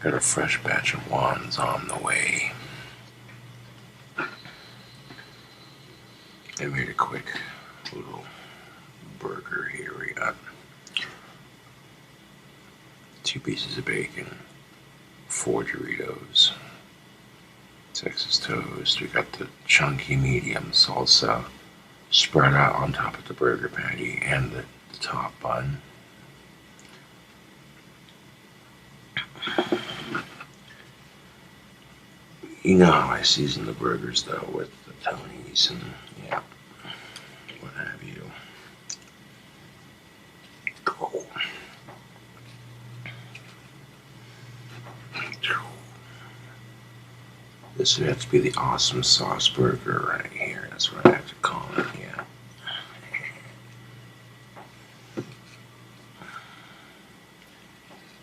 Got a fresh batch of wands on the way. I made a quick little burger here. We got 2 pieces of bacon, 4 Doritos, Texas toast. We got the chunky medium salsa spread out on top of the burger patty and the top bun. You know how I season the burgers though, with the Tonys and yeah, what have you. Cool. This would have to be the awesome sauce burger right here. That's what I have to call it, yeah.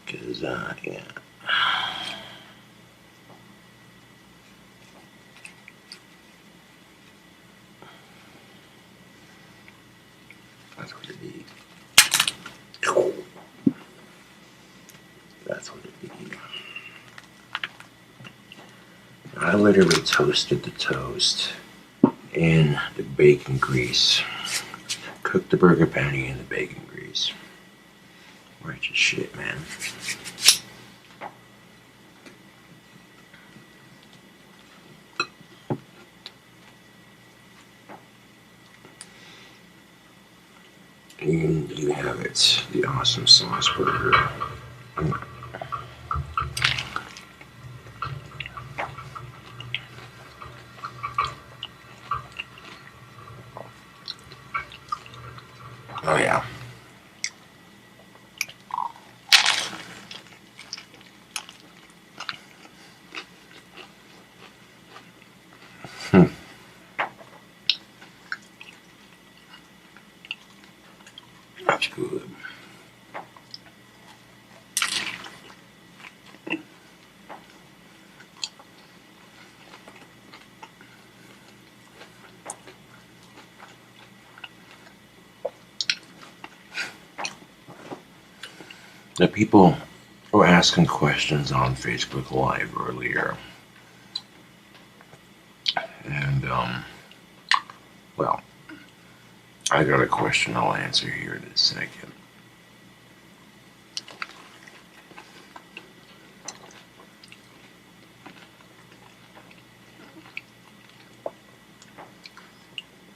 Cause yeah. That's what it is. That's what it is. I literally toasted the toast in the bacon grease. Cooked the burger patty in the bacon grease. Righteous shit, man. And you have it, the awesome sauce burger. Oh yeah. That's good. The people were asking questions on Facebook Live earlier. And, well, I got a question I'll answer here in a second.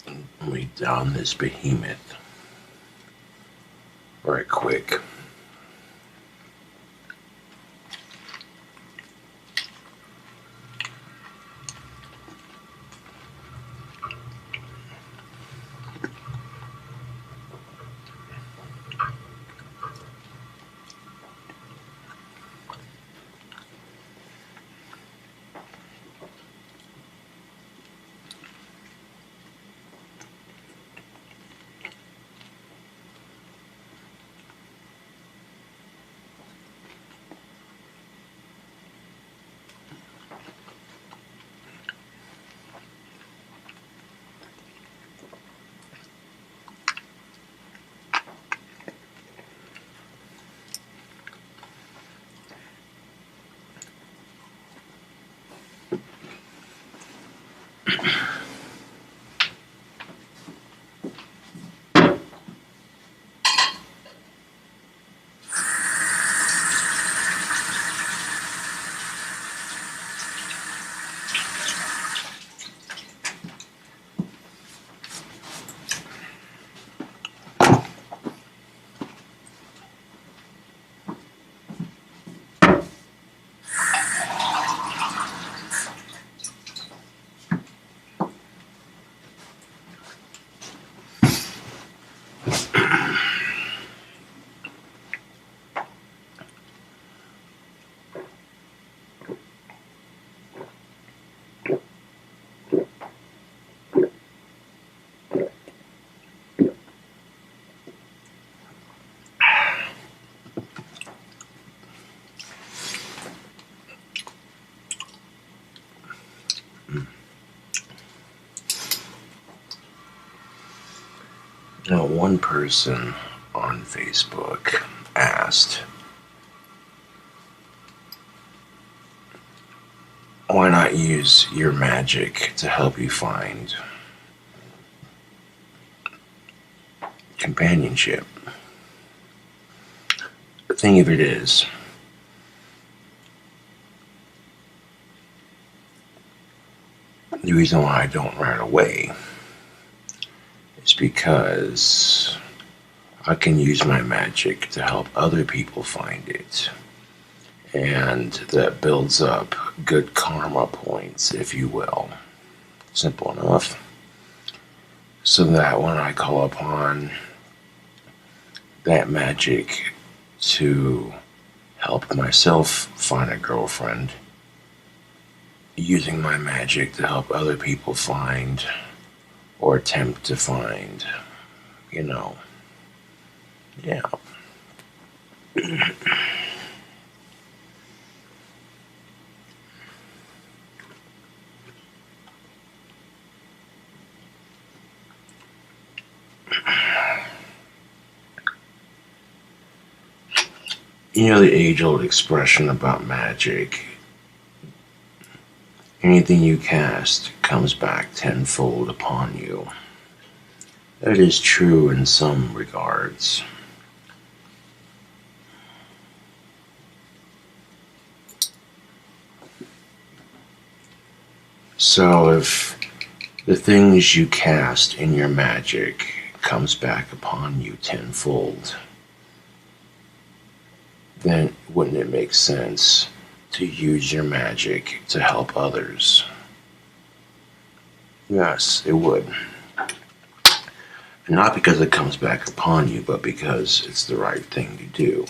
Let me down this behemoth right quick. one person on Facebook asked, why not use your magic to help you find companionship? The thing of it is, the reason why I don't right away is because I can use my magic to help other people find it. And that builds up good karma points, if you will. Simple enough. So that when I call upon that magic to help myself find a girlfriend, using my magic to help other people find or attempt to find, yeah. You know the age-old expression about magic, anything you cast comes back tenfold upon you. That is true in some regards. So if the things you cast in your magic comes back upon you tenfold, then wouldn't it make sense to use your magic to help others? Yes, it would. Not because it comes back upon you, but because it's the right thing to do.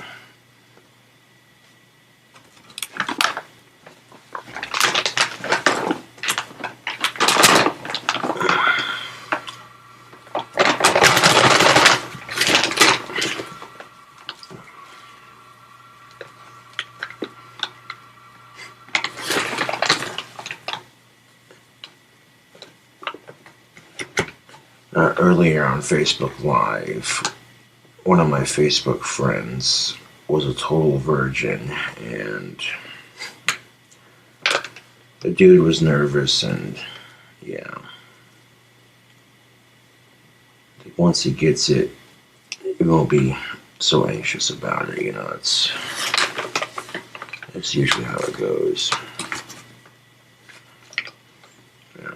Earlier on Facebook Live, one of my Facebook friends was a total virgin, and the dude was nervous, and yeah. Once he gets it, he won't be so anxious about it, That's usually how it goes. Yeah.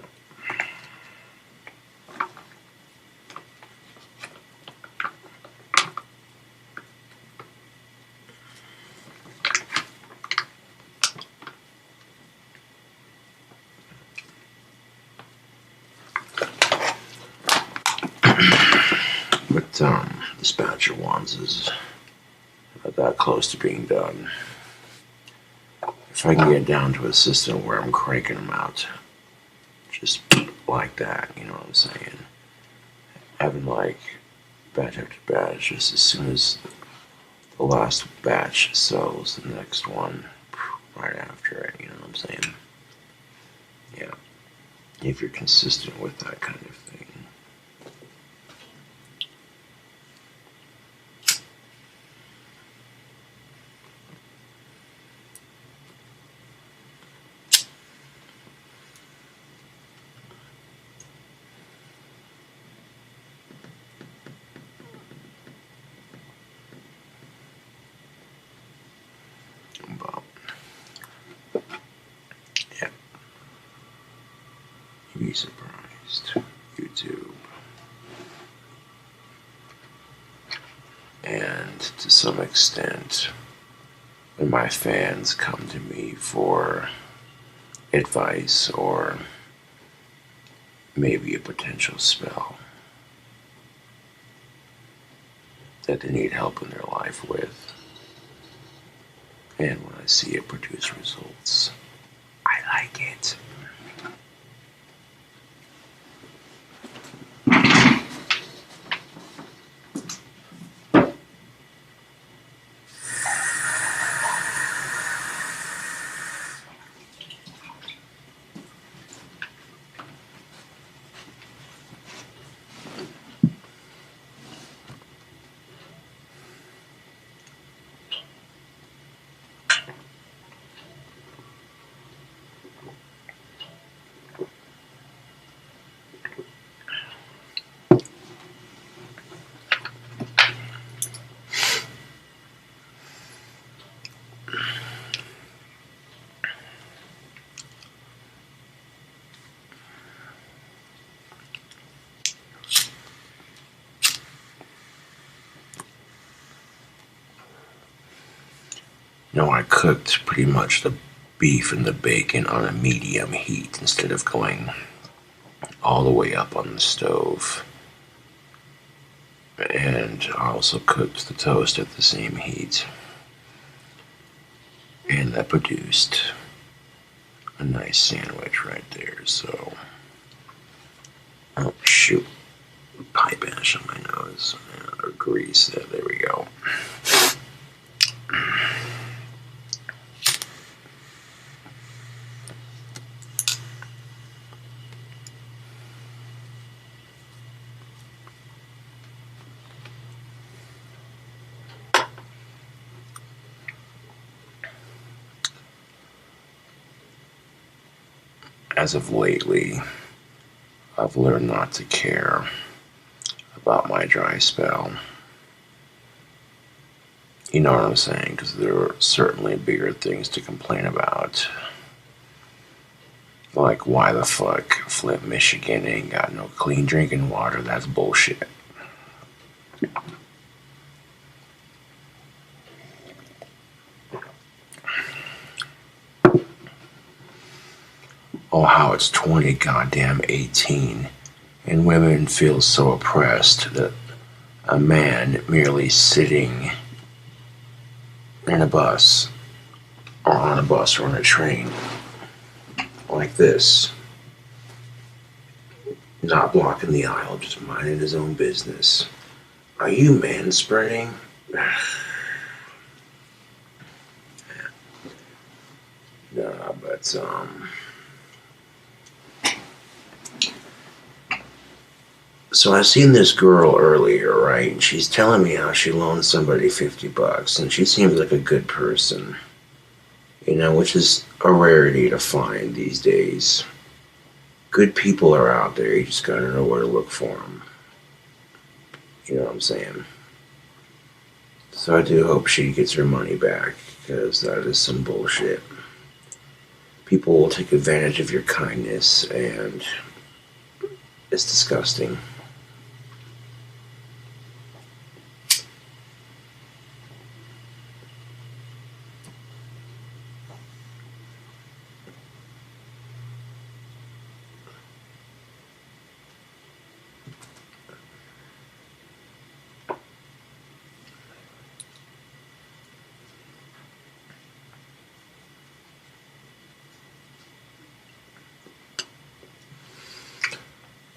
But Dispatch of Wands is that close to being done. If I can get down to a system where I'm cranking them out just like that, you know what I'm saying? Having like batch after batch, just as soon as the last batch sells, the next one right after it, you know what I'm saying? Yeah. If you're consistent with that kind of thing. You'd be surprised. YouTube. And to some extent, when my fans come to me for advice or maybe a potential spell that they need help in their life with, and when I see it produce results, I like it. I cooked pretty much the beef and the bacon on a medium heat instead of going all the way up on the stove. And I also cooked the toast at the same heat. And that produced a nice sandwich right there. So, oh shoot, pipe ash on my nose, or grease. There we go. As of lately, I've learned not to care about my dry spell. You know what I'm saying? Because there are certainly bigger things to complain about. Like, why the fuck Flint, Michigan ain't got no clean drinking water? That's bullshit. Oh, how it's 20 goddamn 18, and women feel so oppressed that a man merely sitting in a bus, or on a bus, or on a train, like this, not blocking the aisle, just minding his own business. Are you manspreading? Nah, but, so I seen this girl earlier, right? And she's telling me how she loaned somebody $50, and she seems like a good person, which is a rarity to find these days. Good people are out there, you just gotta know where to look for them. You know what I'm saying? So I do hope she gets her money back, because that is some bullshit. People will take advantage of your kindness, and it's disgusting.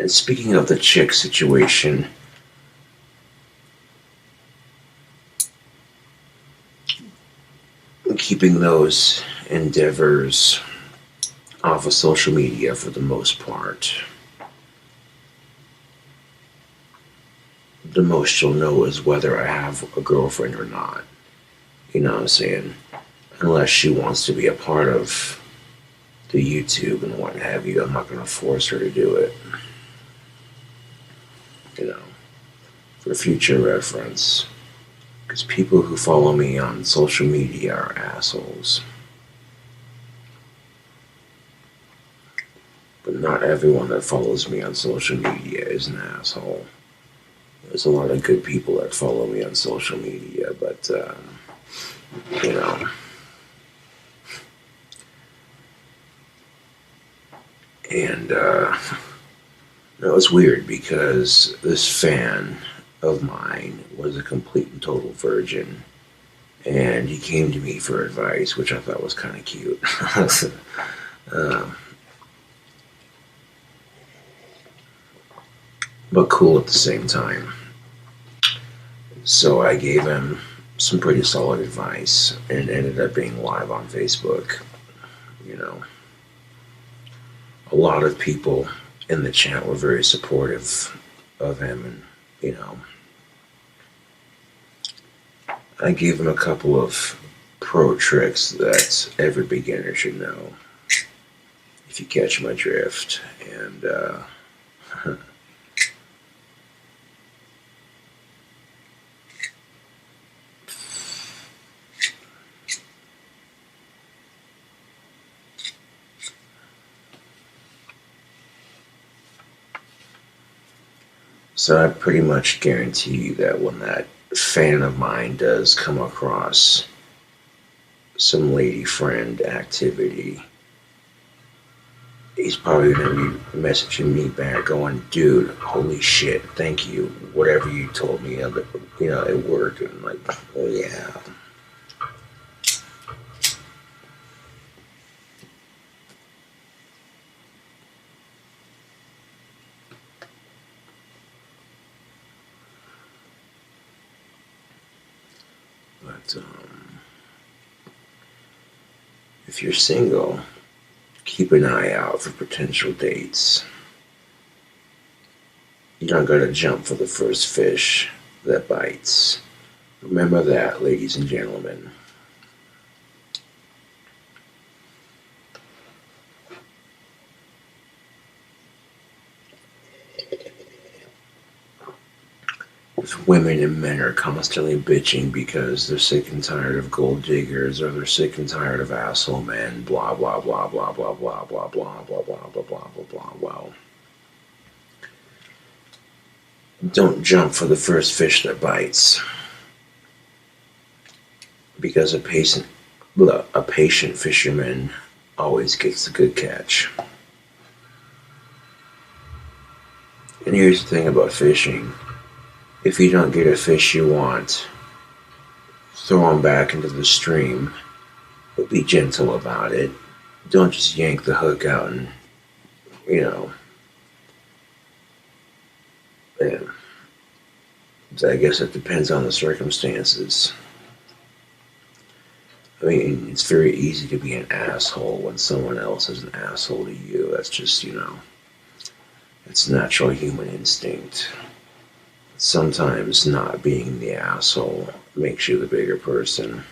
And speaking of the chick situation, keeping those endeavors off of social media for the most part. The most you'll know is whether I have a girlfriend or not. You know what I'm saying? Unless she wants to be a part of the YouTube and what have you, I'm not going to force her to do it. For future reference. Because people who follow me on social media are assholes. But not everyone that follows me on social media is an asshole. There's a lot of good people that follow me on social media, but, And, it was weird because this fan of mine was a complete and total virgin, and he came to me for advice, which I thought was kind of cute. But cool at the same time. So I gave him some pretty solid advice, and ended up being live on Facebook. A lot of people in the chat were very supportive of him, and I gave him a couple of pro tricks that every beginner should know, if you catch my drift. And so I pretty much guarantee you that when that fan of mine does come across some lady friend activity, he's probably going to be messaging me back going, dude, holy shit, thank you. Whatever you told me, it worked. And I'm like, oh yeah. But if you're single, keep an eye out for potential dates. You're not going to jump for the first fish that bites. Remember that, ladies and gentlemen. If women and men are constantly bitching because they're sick and tired of gold diggers, or they're sick and tired of asshole men, blah blah blah blah blah blah blah blah blah blah blah blah blah blah. Well, don't jump for the first fish that bites, because a patient fisherman always gets a good catch. And here's the thing about fishing. If you don't get a fish you want, throw them back into the stream, but be gentle about it. Don't just yank the hook out and, I guess it depends on the circumstances. I mean, it's very easy to be an asshole when someone else is an asshole to you. That's just, it's natural human instinct. Sometimes not being the asshole makes you the bigger person.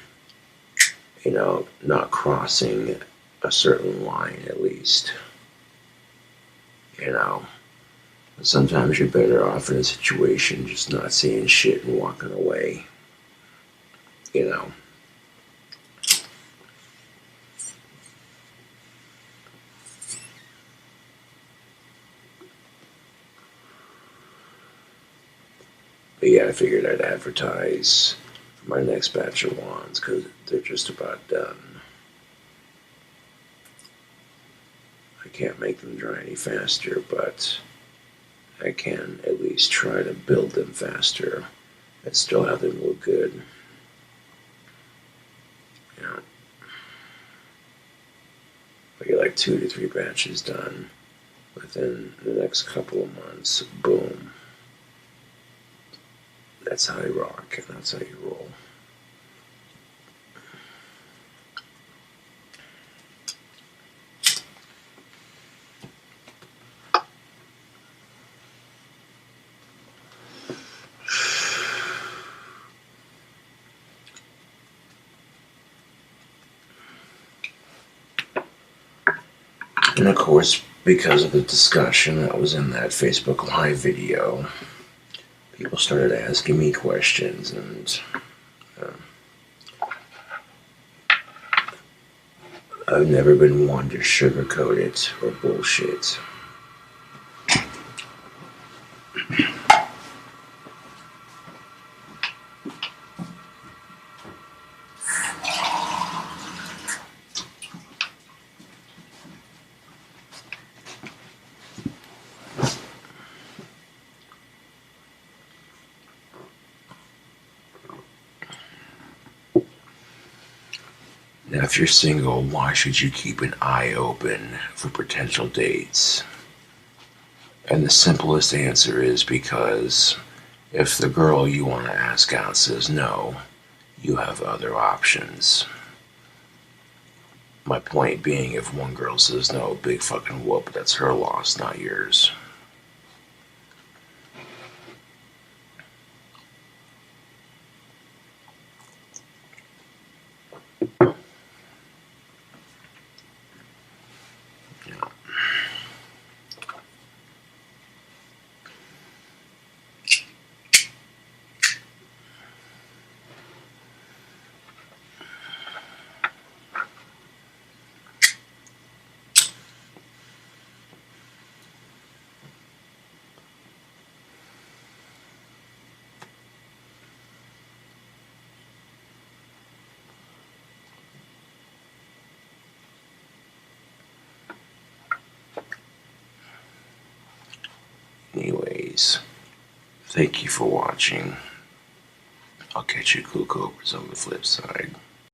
Not crossing a certain line, at least. But sometimes you're better off in a situation just not saying shit and walking away. But yeah, I figured I'd advertise for my next batch of wands because they're just about done. I can't make them dry any faster, but I can at least try to build them faster and still have them look good. I get like 2 to 3 batches done within the next couple of months. Boom. That's how you rock, and that's how you roll. And of course, because of the discussion that was in that Facebook Live video, people started asking me questions, and I've never been one to sugarcoat it or bullshit. Now, if you're single, why should you keep an eye open for potential dates? And the simplest answer is because if the girl you want to ask out says no, you have other options. My point being, if one girl says no, big fucking whoop, that's her loss, not yours. Anyways, thank you for watching. I'll catch you cool cobras on the flip side.